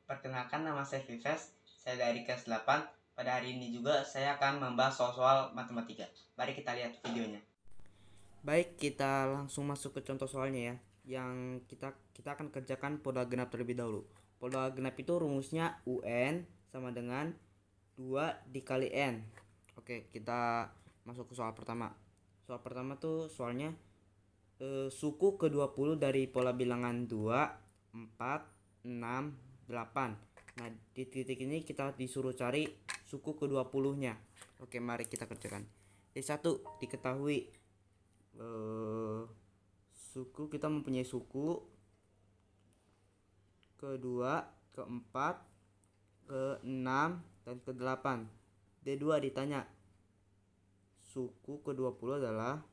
Perkenalkan, nama saya Vives, saya dari kelas 8. Pada hari ini juga saya akan membahas soal-soal matematika. Mari kita lihat videonya. Baik, kita langsung masuk ke contoh soalnya ya. Yang kita akan kerjakan pola genap terlebih dahulu. Pola genap itu rumusnya UN sama dengan 2 dikali N. Oke, kita masuk ke soal pertama. Soal pertama tuh soalnya suku ke-20 dari pola bilangan 2, 4, 6, 8. Nah, di titik ini kita disuruh cari suku ke-20-nya. Oke, mari kita kerjakan. D1 diketahui suku, kita mempunyai suku ke-2, ke-4, ke-6, dan ke-8. D2 ditanya suku ke-20 adalah.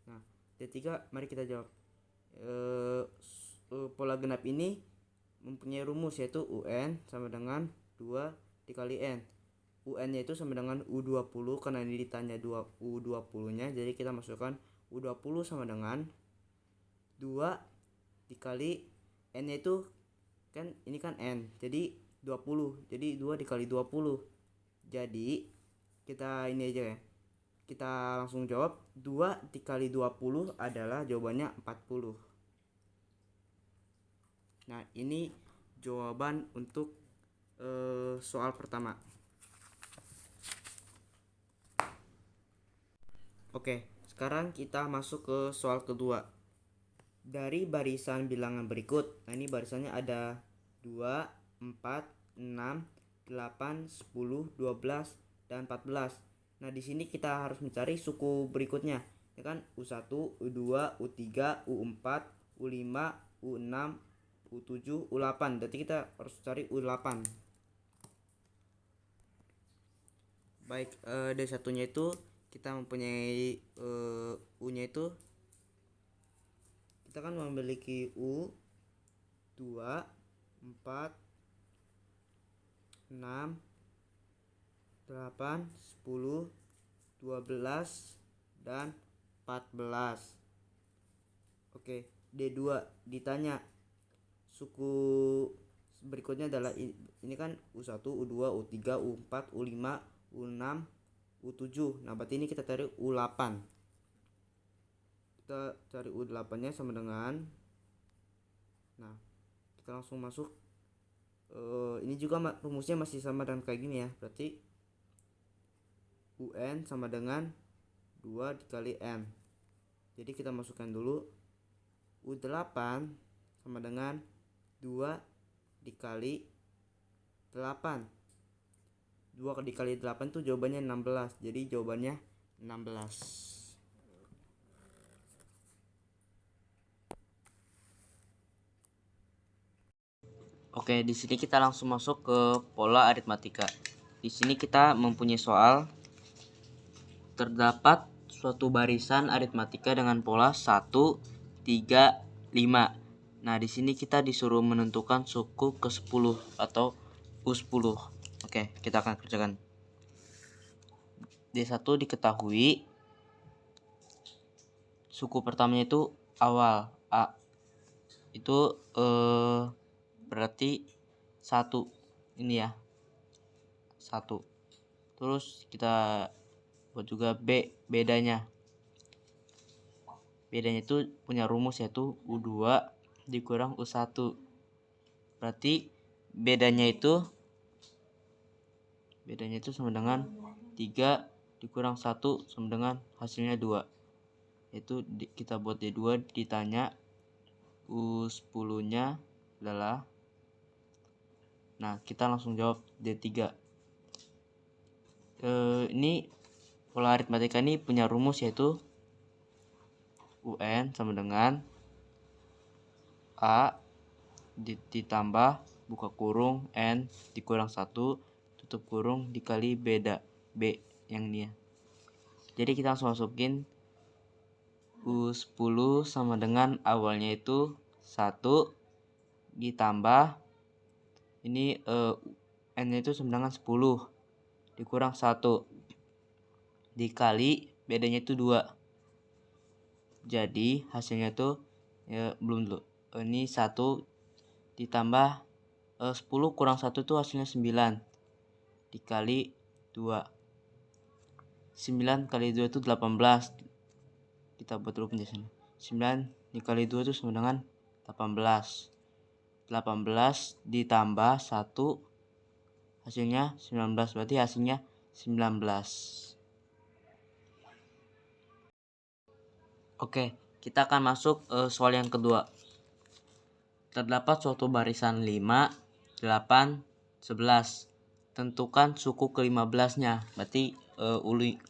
Nah, D3 mari kita jawab. Pola genap ini mempunyai rumus yaitu UN sama dengan 2 dikali N. UN nya itu sama dengan U20 karena ini ditanya U20 nya, jadi kita masukkan U20 sama dengan 2 dikali N nya itu kan ini kan N, jadi 20, jadi 2 dikali 20. Jadi kita ini aja ya, kita langsung jawab. 2 dikali 20 adalah jawabannya 40. Nah, ini jawaban untuk soal pertama. Oke, sekarang kita masuk ke soal kedua. Dari barisan bilangan berikut, nah ini barisannya ada 2, 4, 6, 8, 10, 12, dan 14. Nah, di sini kita harus mencari suku berikutnya. Ya kan, U1, U2, U3, U4, U5, U6, U7, U8. Berarti kita harus cari U8. Baik, D1-nya itu kita mempunyai U-nya itu kita kan memiliki U 2, 4, 6, 8, 10, 12, dan 14. Oke, D2 ditanya suku berikutnya adalah ini kan U1, U2, U3, U4, U5, U6, U7. Nah, berarti ini kita cari U8. Kita cari U8 nya sama dengan, nah kita langsung masuk. Ini juga rumusnya masih sama dengan kayak gini ya, berarti UN sama dengan 2 dikali N. Jadi kita masukkan dulu U8 sama dengan 2 dikali 8. 2 dikali 8 itu jawabannya 16. Jadi jawabannya 16. Oke, di sini kita langsung masuk ke pola aritmatika. Di sini kita mempunyai soal. Terdapat suatu barisan aritmatika dengan pola 1, 3, 5. Nah, di sini kita disuruh menentukan suku ke-10 atau U10. Oke, kita akan kerjakan. D1 diketahui suku pertamanya itu awal A. Itu berarti 1 ini ya, 1. Terus kita buat juga B, bedanya itu punya rumus yaitu U2 dikurang U1. Berarti bedanya itu sama dengan 3 dikurang 1 sama dengan hasilnya 2. Itu kita buat D2 ditanya U10 nya adalah, nah kita langsung jawab D3. Ini pola aritmatika ini punya rumus yaitu UN sama dengan A ditambah buka kurung N dikurang 1 tutup kurung dikali beda B yang ini ya. Jadi kita langsung masukin U10 sama dengan awalnya itu 1 ditambah ini N itu sama dengan 10 dikurang 1 dikali bedanya itu 2. Jadi hasilnya tuh ya belum dulu. Ini 1 ditambah 10 kurang 1 itu hasilnya 9 dikali 2. 9 kali 2 itu 18. Kita buat dulu penjelasannya. 9 dikali 2 itu sama dengan 18. 18 ditambah 1 hasilnya 19. Berarti hasilnya 19. Oke, kita akan masuk soal yang kedua. Terdapat suatu barisan 5, 8, 11. Tentukan suku ke-15-nya. Berarti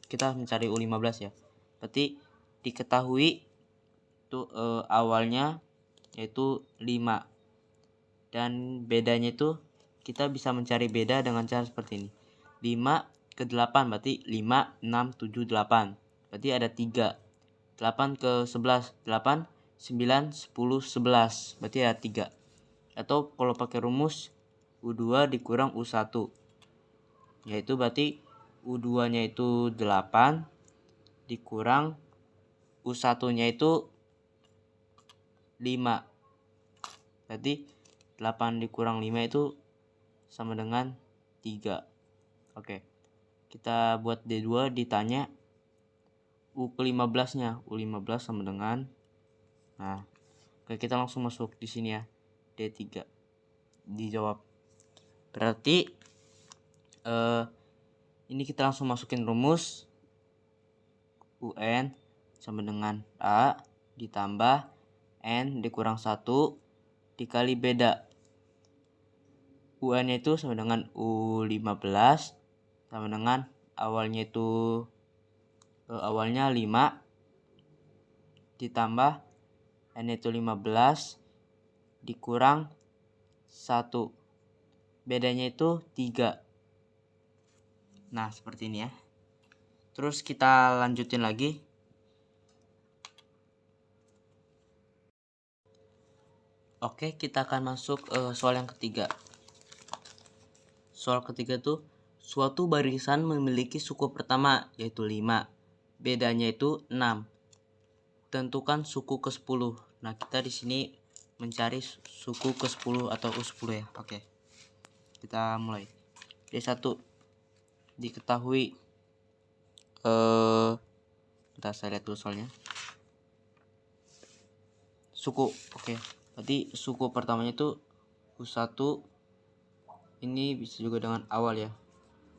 kita mencari U15 ya. Berarti diketahui itu awalnya yaitu 5. Dan bedanya itu kita bisa mencari beda dengan cara seperti ini. 5 ke 8 berarti 5, 6, 7, 8. Berarti ada 3. 8 ke 11, 8, 9, 10, 11. Berarti ada 3. Atau kalau pakai rumus U2 dikurang U1. Yaitu berarti U2-nya itu 8 dikurang U1-nya itu 5. Berarti 8 dikurang 5 itu sama dengan 3. Oke. Kita buat D2 ditanya U ke-15-nya. U15 sama dengan, nah, oke, kita langsung masuk di sini ya. D3 dijawab. Berarti ini kita langsung masukin rumus. UN sama dengan A ditambah N dikurang 1 dikali beda. UN itu sama dengan U15 sama dengan awalnya itu awalnya 5 ditambah N itu 15 dikurang 1. Bedanya itu 3. Nah, seperti ini ya. Terus kita lanjutin lagi. Oke, kita akan masuk soal yang ketiga. Soal ketiga tuh, suatu barisan memiliki suku pertama yaitu 5. Bedanya itu 6. Tentukan suku ke-10. Nah, kita di sini mencari suku ke-10 atau U10 ya. Oke. Kita mulai. D1 diketahui kita saya lihat dulu soalnya. Suku. Oke. Berarti suku pertamanya itu U1. Ini bisa juga dengan awal ya.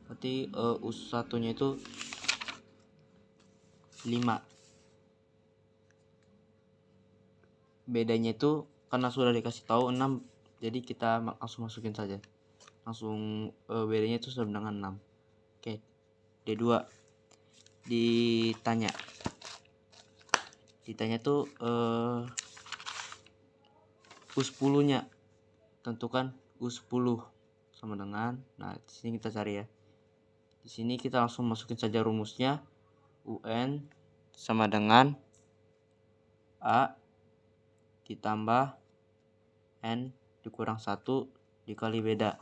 Berarti U1-nya itu 5. Bedanya itu karena sudah dikasih tahu 6, jadi kita langsung masukin saja. Langsung bedanya itu sama dengan 6. Oke. D2 ditanya tuh U10-nya. Tentukan U10 sama dengan, nah di sini kita cari ya. Di sini kita langsung masukin saja rumusnya. UN sama dengan A ditambah N dikurang 1 dikali beda.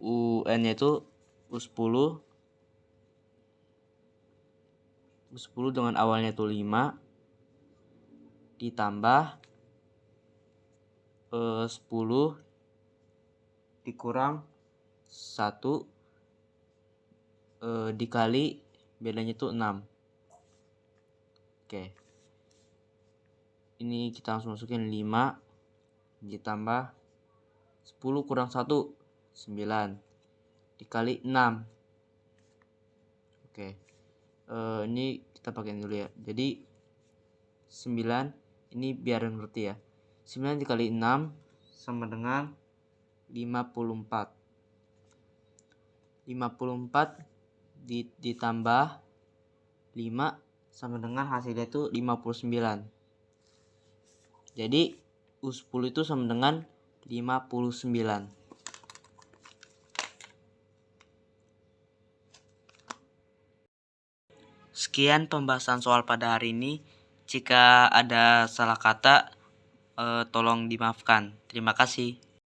UN-nya itu U10 dengan awalnya itu 5 ditambah 10 dikurang 1 dikali bedanya itu 6. Oke. Ini kita langsung masukin 5 ditambah 10 kurang 1 9 dikali 6. Oke. Ini kita pakai dulu ya. Jadi 9 ini biar ngerti ya. 9 dikali 6 sama dengan 54. 54 ditambah 5 sama dengan hasilnya itu 59. Jadi U10 itu sama dengan 59. Sekian pembahasan soal pada hari ini. Jika ada salah kata, tolong dimaafkan. Terima kasih.